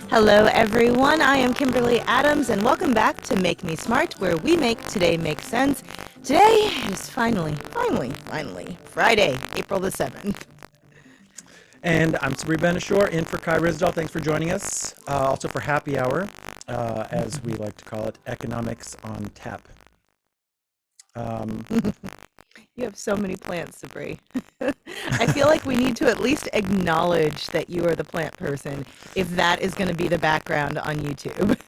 Hello, everyone. I am Kimberly Adams, and welcome back to Make Me Smart, where we make today make sense. Today is finally, Friday, April the 7th. And I'm Sabri Benashore in for Kai Ryssdal. Thanks for joining us. Also for Happy Hour, as we like to call it, Economics on Tap. You have so many plants, Sabri. I feel like we need to at least acknowledge that you are the plant person if that is going to be the background on YouTube.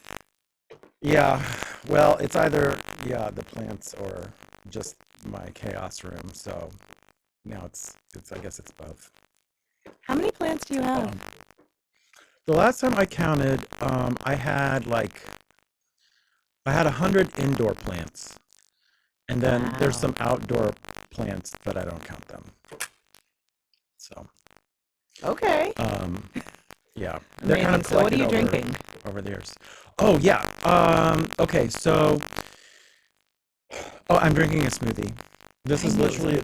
Yeah, well, it's either, the plants or just my chaos room. So now it's I guess it's both. How many plants do you have? The last time I counted, I had 100 indoor plants. And then there's some outdoor plants, but I don't count them. So, Okay. yeah, they're kind of So what are collected you drinking? over the years. Oh yeah. Okay, so I'm drinking a smoothie. This is literally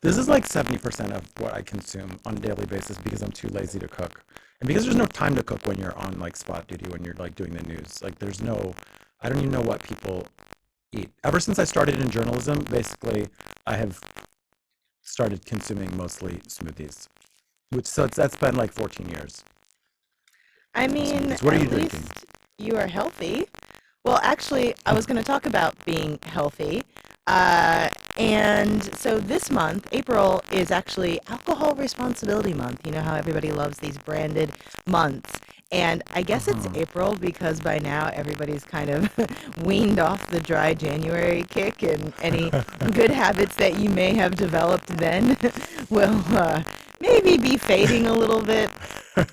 this is like 70% of what I consume on a daily basis because I'm too lazy to cook. And because there's no time to cook when you're on like spot duty, when you're like doing the news. Like I don't even know what people eat. Ever since I started in journalism, basically, I have started consuming mostly smoothies, that's been like 14 years. I mean, What are you at drinking? least you are healthy. Well, actually, I was going to talk about being healthy. And so this month, April, is actually Alcohol Responsibility Month. You know how everybody loves these branded months. And I guess it's April because by now everybody's kind of weaned off the dry January kick, and any good habits that you may have developed then will maybe be fading a little bit.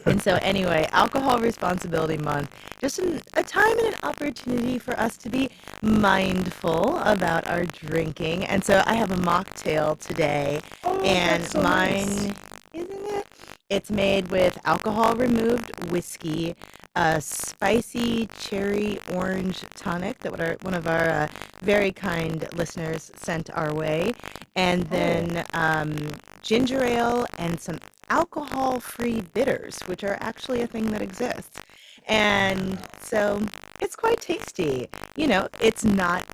And so anyway, Alcohol Responsibility Month, just a time and an opportunity for us to be mindful about our drinking. And so I have a mocktail today, and so mine, nice. isn't it? It's made with alcohol removed whiskey, a spicy cherry orange tonic that one of our very kind listeners sent our way, and then ginger ale and some alcohol-free bitters, which are actually a thing that exists. And so it's quite tasty. You know, it's not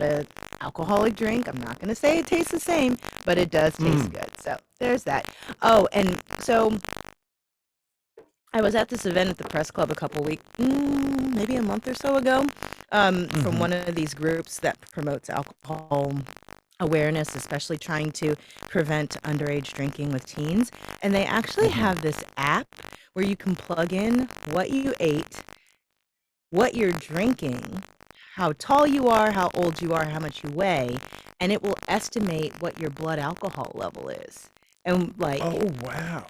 a alcoholic drink. I'm not going to say it tastes the same, but it does taste good. So there's that. Oh, and so I was at this event at the press club a couple weeks, maybe a month or so ago, from one of these groups that promotes alcohol awareness, especially trying to prevent underage drinking with teens. And they actually have this app where you can plug in what you ate, what you're drinking, how tall you are, how old you are, how much you weigh, and it will estimate what your blood alcohol level is. And like, Oh wow.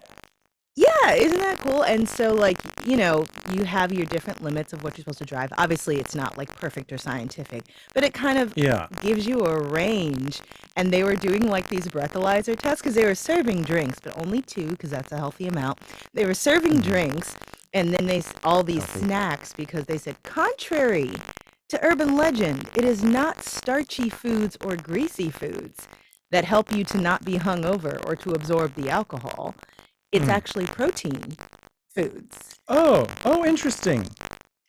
yeah, isn't that cool? And so, like, you know, you have your different limits of what you're supposed to drive. Obviously, it's not like perfect or scientific, but it kind of Yeah. gives you a range. And they were doing like these breathalyzer tests because they were serving drinks, but only two because that's a healthy amount. They were serving drinks, and then all these Healthy. snacks because they said, contrary to urban legend, it is not starchy foods or greasy foods that help you to not be hungover or to absorb the alcohol. It's actually protein foods. Oh, interesting.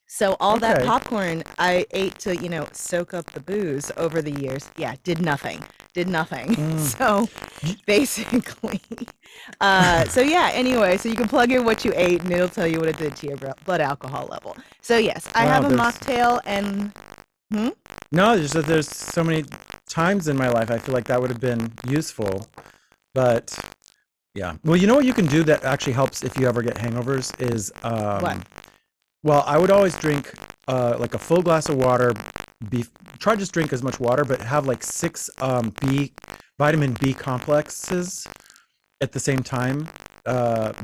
So all that Okay. popcorn I ate to, soak up the booze over the years, did nothing. So basically, anyway, so you can plug in what you ate and it'll tell you what it did to your blood alcohol level. So yes, I Wow, have a mocktail and, no, there's so many times in my life I feel like that would have been useful, but yeah. Well, you know what you can do that actually helps if you ever get hangovers is what? well, I would always drink like a full glass of water. Try to just drink as much water, but have like 6 vitamin B complexes at the same time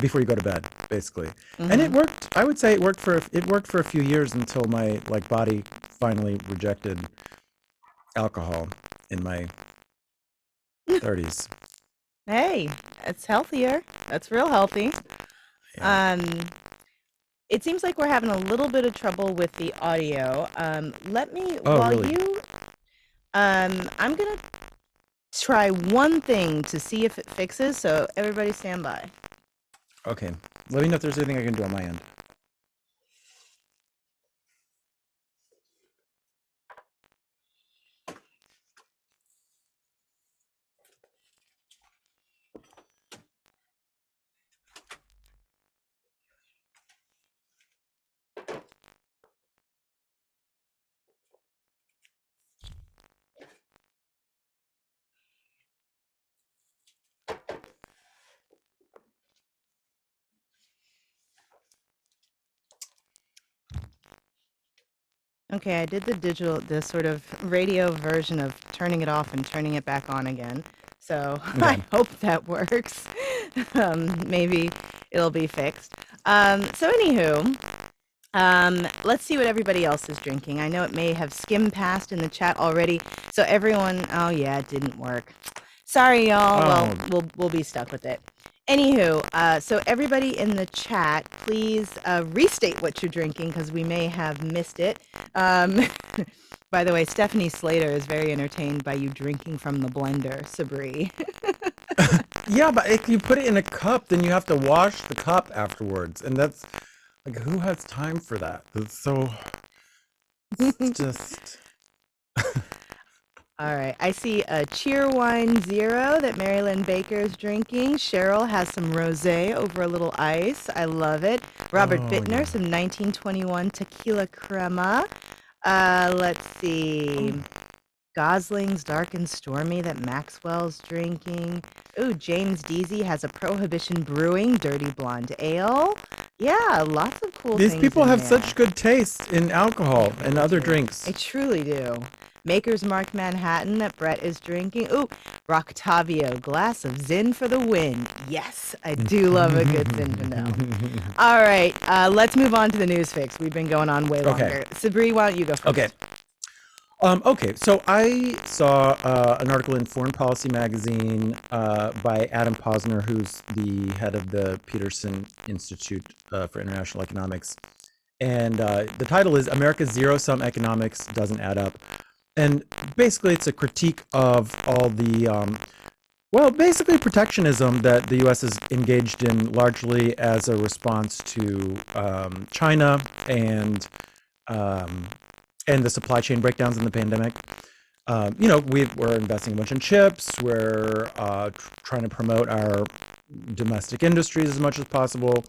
before you go to bed, basically. And it worked. I would say it worked for a few years until my like body finally rejected alcohol in my 30s. Hey, it's healthier. That's real healthy. Yeah. It seems like we're having a little bit of trouble with the audio. Let me, Oh, while really? I'm gonna try one thing to see if it fixes, so everybody stand by. Okay. Let me know if there's anything I can do on my end. Okay, I did the sort of radio version of turning it off and turning it back on again. So I Okay. hope that works. Maybe it'll be fixed. So anywho, let's see what everybody else is drinking. I know it may have skimmed past in the chat already. So everyone, oh yeah, it didn't work. Sorry, y'all. Well, we'll be stuck with it. Anywho, so everybody in the chat, please restate what you're drinking because we may have missed it. By the way, Stephanie Slater is very entertained by you drinking from the blender, Sabri. Yeah, but if you put it in a cup, then you have to wash the cup afterwards. And that's like, who has time for that? It's just. All right. I see a Cheerwine Zero that Marilyn Baker is drinking. Cheryl has some rosé over a little ice. I love it. Robert Bittner, some 1921 Tequila Crema. Let's see. Gosling's Dark and Stormy that Maxwell's drinking. Ooh, James Deasy has a Prohibition Brewing Dirty Blonde Ale. Yeah, lots of cool things. These people in have there. such good taste in alcohol and other drinks. I truly do. Maker's Mark Manhattan that Brett is drinking. Ooh, Roctavio, glass of Zin for the win. Yes, I do love a good Zinfandel. All right, let's move on to the news fix. We've been going on way longer. Sabri, why don't you go first? Okay. Okay, so I saw an article in Foreign Policy magazine by Adam Posner, who's the head of the Peterson Institute for International Economics. And the title is America's Zero-Sum Economics Doesn't Add Up. And basically, it's a critique of all the, basically protectionism that the U.S. is engaged in largely as a response to China and the supply chain breakdowns in the pandemic. We're investing a bunch in chips. We're trying to promote our domestic industries as much as possible,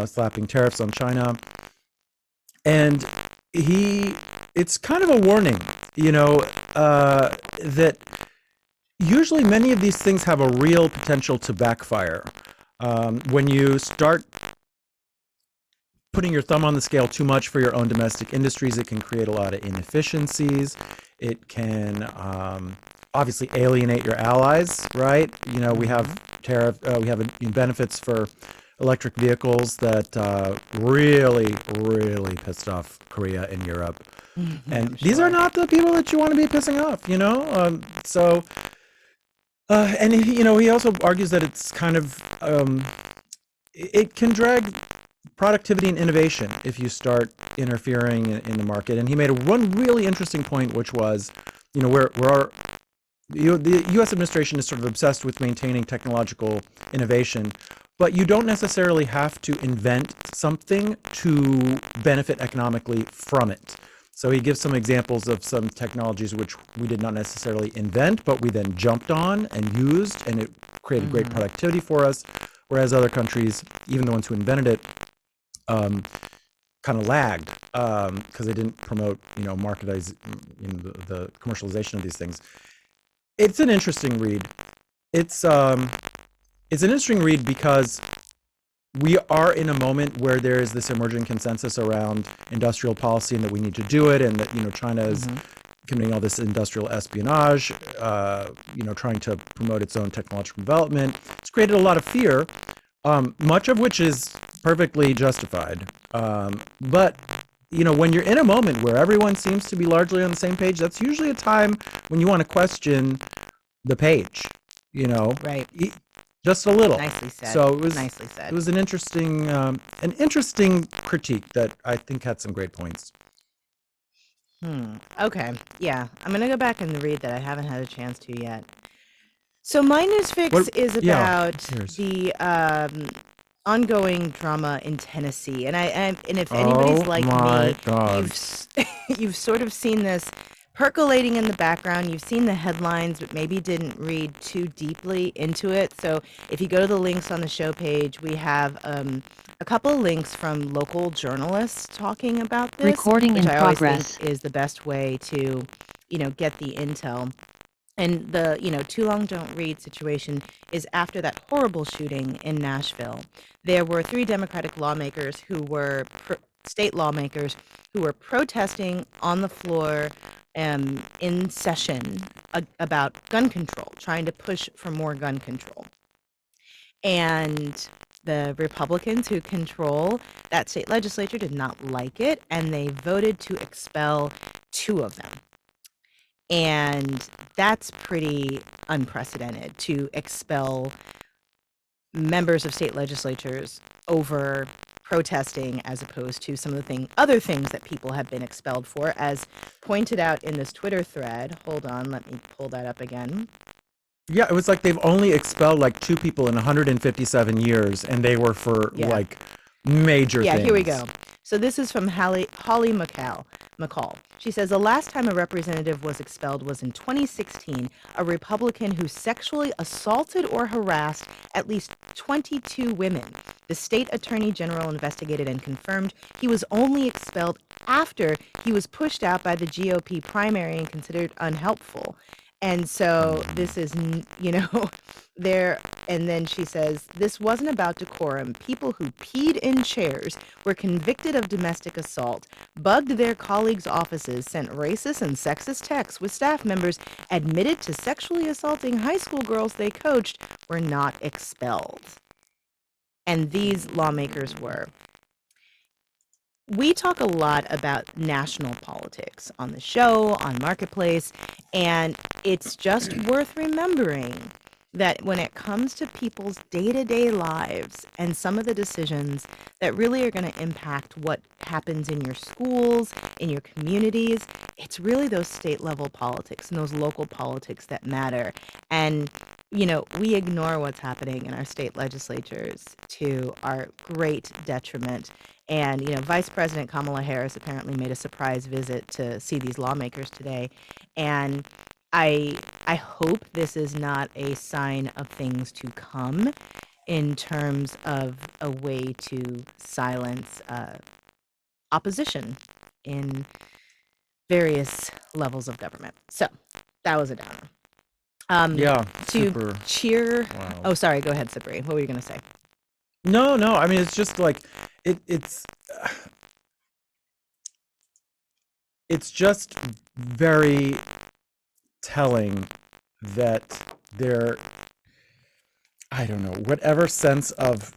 slapping tariffs on China. And it's kind of a warning, that usually many of these things have a real potential to backfire. When you start putting your thumb on the scale too much for your own domestic industries, it can create a lot of inefficiencies. It can obviously alienate your allies, right? We have we have benefits for electric vehicles that really, really pissed off Korea and Europe. And these are not the people that you want to be pissing off, and he also argues that it's kind of it can drag productivity and innovation if you start interfering in the market. And he made one really interesting point, which was, the U.S. administration is sort of obsessed with maintaining technological innovation, but you don't necessarily have to invent something to benefit economically from it. So he gives some examples of some technologies which we did not necessarily invent, but we then jumped on and used, and it created great productivity for us. Whereas other countries, even the ones who invented it, kind of lagged because they didn't promote, marketize, the commercialization of these things. It's an interesting read. It's an interesting read because we are in a moment where there is this emerging consensus around industrial policy and that we need to do it, and that China is committing all this industrial espionage, trying to promote its own technological development. It's created a lot of fear, much of which is perfectly justified. But when you're in a moment where everyone seems to be largely on the same page, that's usually a time when you want to question the page. Right. Just a little. Nicely said. So it was nicely said. It was an interesting critique that I think had some great points. Okay. Yeah. I'm going to go back and read that. I haven't had a chance to yet. So my news fix is about the ongoing drama in Tennessee, and if anybody's Oh like my me, God. you've sort of seen this percolating in the background. You've seen the headlines, but maybe didn't read too deeply into it. So if you go to the links on the show page, we have a couple links from local journalists talking about this, Recording which in I always think progress. is the best way to, get the intel. And the, too long don't read situation is after that horrible shooting in Nashville. There were three Democratic lawmakers who were state lawmakers who were protesting on the floor in session about gun control, trying to push for more gun control. And the Republicans who control that state legislature did not like it, and they voted to expel two of them. And that's pretty unprecedented to expel members of state legislatures over protesting as opposed to some of the other things that people have been expelled for, as pointed out in this Twitter thread. Hold on, let me pull that up again. Yeah, it was like they've only expelled like 2 people in 157 years, and they were for Yeah. like major Yeah, things. here we go. So this is from Holly McCall. She says the last time a representative was expelled was in 2016, a Republican who sexually assaulted or harassed at least 22 women. The state attorney general investigated and confirmed he was only expelled after he was pushed out by the GOP primary and considered unhelpful. And so this is, there. And then she says, this wasn't about decorum. People who peed in chairs were convicted of domestic assault, bugged their colleagues' offices, sent racist and sexist texts with staff members, admitted to sexually assaulting high school girls they coached, were not expelled. And these lawmakers were. We talk a lot about national politics on the show, on Marketplace, and it's just worth remembering that when it comes to people's day-to-day lives and some of the decisions that really are going to impact what happens in your schools, in your communities, it's really those state level politics and those local politics that matter. And we ignore what's happening in our state legislatures to our great detriment. And, Vice President Kamala Harris apparently made a surprise visit to see these lawmakers today. And I hope this is not a sign of things to come in terms of a way to silence opposition in various levels of government. So that was a downer. Yeah, To super. cheer. Wow. Oh, sorry. Go ahead, Sabri. What were you going to say? No, I mean, it's just like it's just very telling that there, I don't know, whatever sense of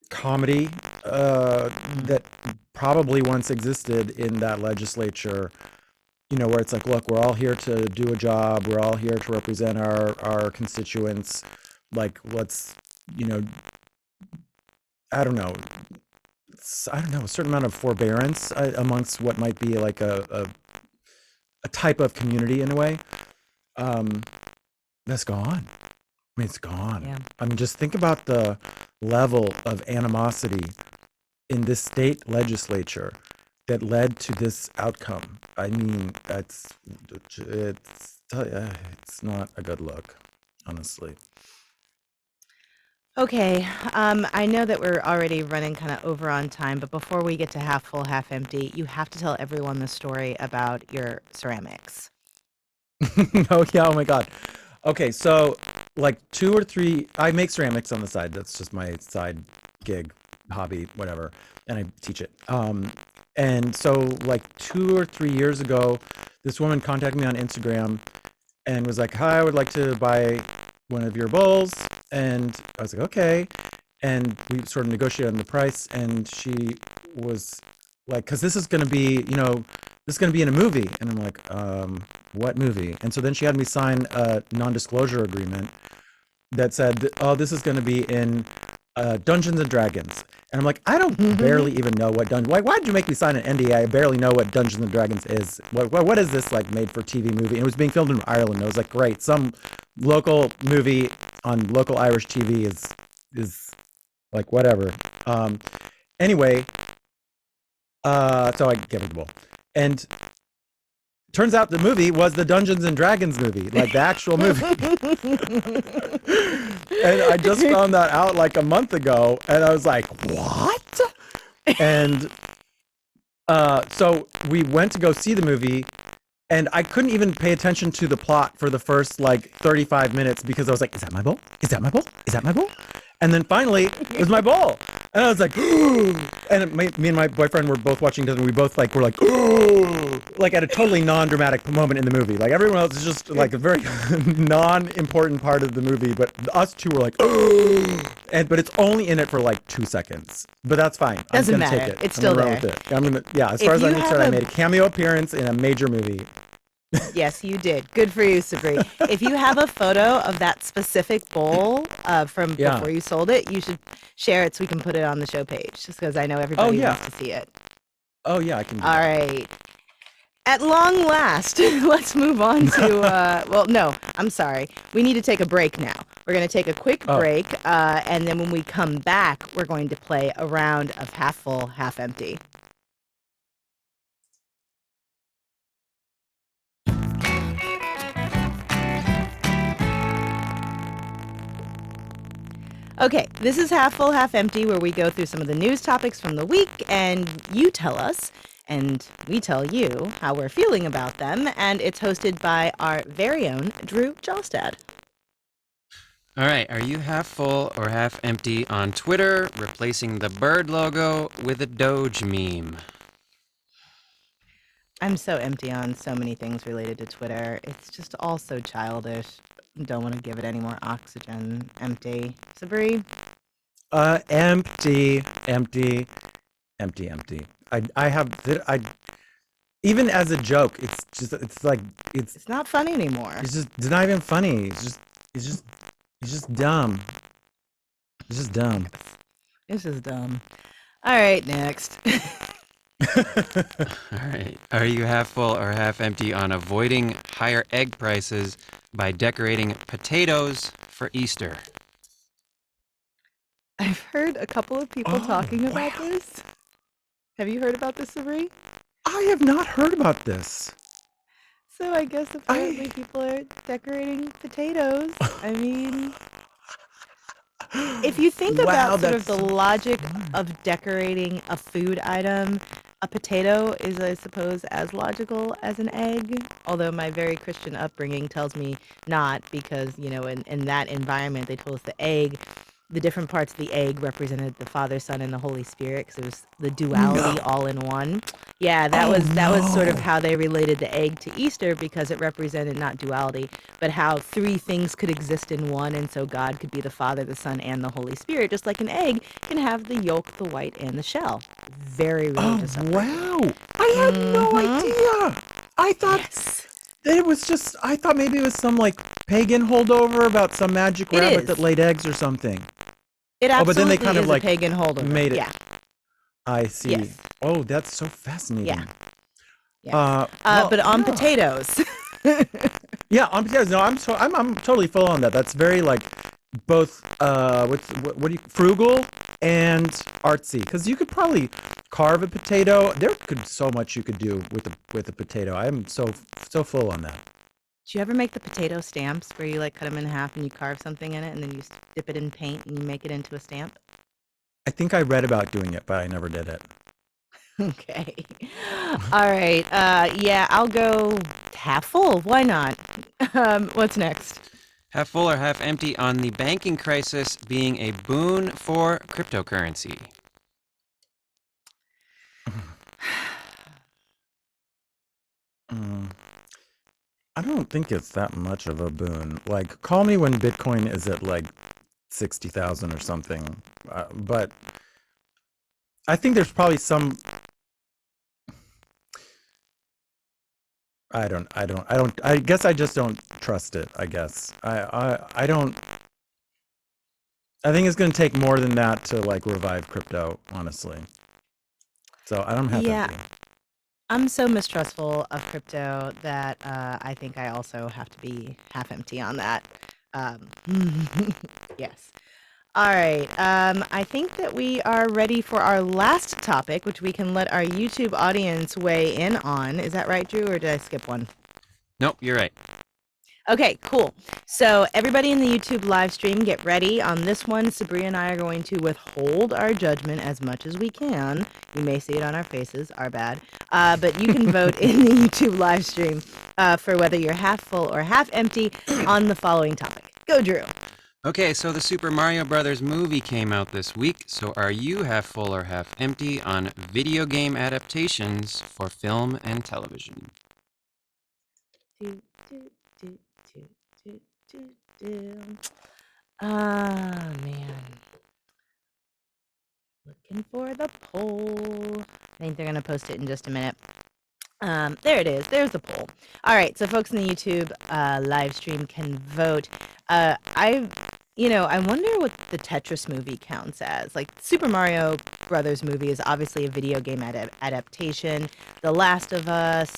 comedy that probably once existed in that legislature, where it's like, look, we're all here to do a job, we're all here to represent our constituents, like, let's, I don't know, a certain amount of forbearance amongst what might be like a type of community in a way. That's gone. I mean, it's gone. Yeah. I mean, just think about the level of animosity in this state legislature that led to this outcome. I mean, it's not a good look, honestly. Okay, I know that we're already running kind of over on time, but before we get to half full, half empty, you have to tell everyone the story about your ceramics. Oh yeah, oh my God. Okay, so like 2 or 3, I make ceramics on the side. That's just my side gig, hobby, whatever, and I teach it. And so like 2 or 3 years ago, this woman contacted me on Instagram and was like, "Hi, I would like to buy one of your bowls." And I was like, "Okay." And we sort of negotiated on the price, and she was like, "Because this is going to be, this is going to be in a movie." And I'm like, what movie? And so then she had me sign a non-disclosure agreement that said, "Oh, this is going to be in Dungeons and Dragons." And I'm like, I don't barely even know what Dungeons. Why did you make me sign an NDA? I barely know what Dungeons and Dragons is. What is this like made for TV movie? And it was being filmed in Ireland. I was like, great, some local movie on local Irish TV is like whatever. Um, anyway, so I gave her the bowl, and turns out the movie was the Dungeons and Dragons movie, like the actual movie. And I just found that out like a month ago, and I was like, what? And so we went to go see the movie, and I couldn't even pay attention to the plot for the first like 35 minutes because I was like, is that my bowl? Is that my bowl? Is that my bowl? And then finally, it was my bowl. And I was like, and me and my boyfriend were both watching together, and we both like were like, like at a totally non-dramatic moment in the movie. Like everyone else is just like a very non-important part of the movie, but us two were like, but it's only in it for like 2 seconds. But that's fine. Doesn't I'm gonna matter. take it. It's still there. With it. As If far as I'm you concerned, have I made a cameo appearance in a major movie. Yes, you did. Good for you, Sabri. If you have a photo of that specific bowl from before you sold it, you should share it so we can put it on the show page, just because I know everybody wants to see it. Oh, yeah, I can do All that. right. At long last, let's move on to, well, no, I'm sorry. We need to take a break now. We're going to take a quick break, and then when we come back, we're going to play a round of half full, half empty. Okay, this is Half Full, Half Empty, where we go through some of the news topics from the week, and you tell us, and we tell you how we're feeling about them, and it's hosted by our very own Drew Jostad. All right, are you half full or half empty on Twitter, replacing the bird logo with a Doge meme? I'm so empty on so many things related to Twitter. It's just all so childish. Don't want to give it any more oxygen. Empty. Sabri? Empty. I even as a joke, it's not funny anymore. It's not even funny. It's just dumb. It's just dumb. It's just dumb. All right, next. All right. Are you half full or half empty on avoiding higher egg prices by decorating potatoes for Easter? I've heard a couple of people talking about this. Have you heard about this, Sabri? I have not heard about this. So I guess apparently people are decorating potatoes. I mean, if you think about sort of the logic of decorating a food item, a potato is, I suppose, as logical as an egg, although my very Christian upbringing tells me not, because, you know, in that environment, they told us the different parts of the egg represented the Father, Son, and the Holy Spirit, because it was the duality all in one. Yeah, that was sort of how they related the egg to Easter, because it represented not duality, but how three things could exist in one, and so God could be the Father, the Son, and the Holy Spirit, just like an egg can have the yolk, the white, and the shell. Very religious. Wow! I had no idea. I thought I thought maybe it was some like pagan holdover about some magic rabbit that laid eggs or something. It absolutely but then they kind is of like a pagan holdover. made it. Yeah. I see. Yes. Oh, that's so fascinating. Yeah. Yes. But on potatoes. Yeah, on potatoes. No, I'm totally full on that. That's very like both what do you frugal and artsy, because you could probably carve a potato. There could so much you could do with a potato. I am so full on that. Do you ever make the potato stamps where you like cut them in half and you carve something in it and then you dip it in paint and you make it into a stamp? I think I read about doing it, but I never did it. Okay. All right. Yeah, I'll go half full. Why not? What's next? Half full or half empty on the banking crisis being a boon for cryptocurrency? I don't think it's that much of a boon. Like, call me when Bitcoin is at like 60,000 or something. But I think there's probably some. I guess I just don't trust it. I guess I don't. I think it's going to take more than that to like revive crypto, honestly. So I don't have Yeah. I'm so mistrustful of crypto that I think I also have to be half empty on that. Yes. All right. I think that we are ready for our last topic, which we can let our YouTube audience weigh in on. Is that right, Drew, or did I skip one? Nope, you're right. Okay, cool. So everybody in the YouTube live stream, get ready. On this one, Sabri and I are going to withhold our judgment as much as we can. You may see it on our faces, our bad. But you can vote in the YouTube live stream for whether you're half full or half empty on the following topic. Go, Drew. Okay, so the Super Mario Brothers movie came out this week. So are you half full or half empty on video game adaptations for film and television? Do, do, do, do, do, do, do. Ah, man. Looking for the poll. I think they're going to post it in just a minute. There it is. There's the poll. All right, so folks in the YouTube live stream can vote. I wonder what the Tetris movie counts as. Like, Super Mario Brothers movie is obviously a video game adaptation. The Last of Us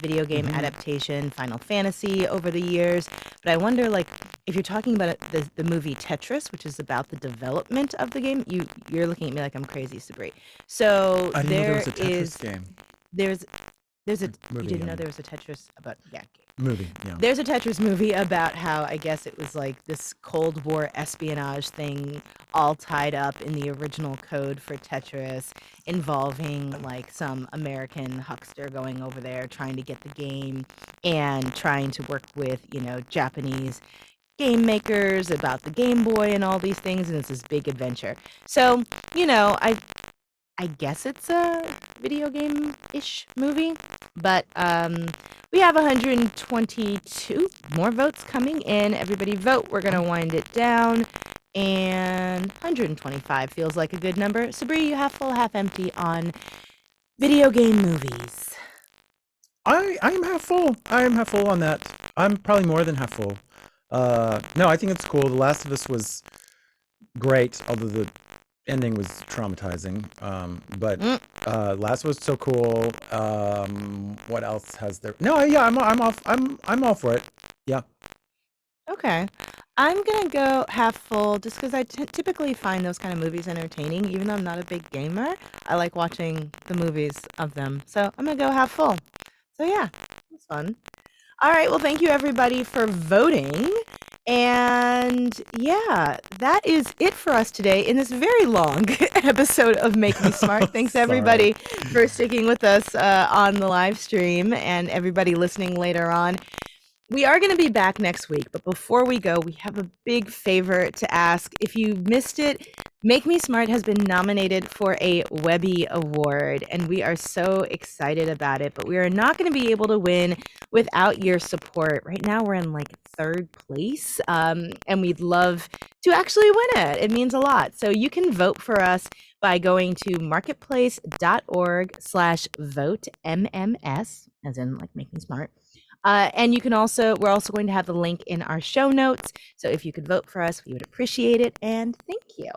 video game adaptation. Final Fantasy over the years. But I wonder, like, if you're talking about the movie Tetris, which is about the development of the game, you're looking at me like I'm crazy, Sabri. So I didn't know there was a there Tetris game. there's you Movie, didn't know there was a Tetris about movie, yeah. there's a Tetris movie about how I guess it was like this Cold War espionage thing all tied up in the original code for Tetris, involving like some American huckster going over there trying to get the game and trying to work with, Japanese game makers about the Game Boy and all these things, and it's this big adventure. So, I guess it's a video game-ish movie, but we have 122 more votes coming in. Everybody vote. We're going to wind it down, and 125 feels like a good number. Sabri, you half full, half empty on video game movies. I am half full. I am half full on that. I'm probably more than half full. No, I think it's cool. The Last of Us was great, although the ending was traumatizing. But Last was so cool. What else has there? No, yeah, I'm all for it. Yeah. Okay. I'm going to go half full just because I typically find those kind of movies entertaining. Even though I'm not a big gamer, I like watching the movies of them. So I'm going to go half full. So yeah, it's fun. All right. Well, thank you everybody for voting. And yeah, that is it for us today in this very long episode of Make Me Smart. Thanks everybody for sticking with us on the live stream and everybody listening later on. We are going to be back next week, but before we go, we have a big favor to ask. If you missed it, Make Me Smart has been nominated for a Webby Award, and we are so excited about it, but we are not going to be able to win without your support. Right now, we're in like third place, and we'd love to actually win it. It means a lot. So you can vote for us by going to marketplace.org/vote MMS, as in like Make Me Smart. And we're also going to have the link in our show notes. So if you could vote for us, we would appreciate it. And thank you.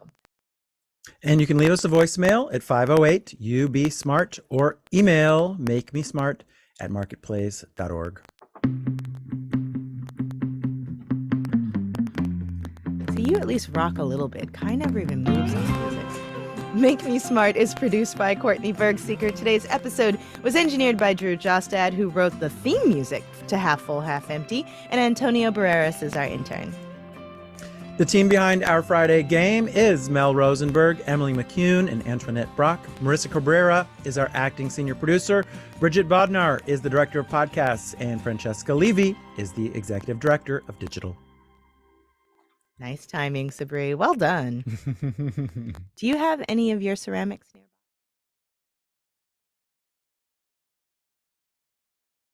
And you can leave us a voicemail at 508-UB-SMART or email makemesmart@marketplace.org. So you at least rock a little bit. Kai never even moves on music. Make Me Smart is produced by Courtney Bergseeker. Today's episode was engineered by Drew Jostad, who wrote the theme music to Half Full, Half Empty, and Antonio Barreras is our intern. The team behind our Friday game is Mel Rosenberg, Emily McCune, and Antoinette Brock. Marissa Cabrera is our acting senior producer. Bridget Bodnar is the director of podcasts, and Francesca Levy is the executive director of digital. Nice timing, Sabri. Well done. Do you have any of your ceramics nearby?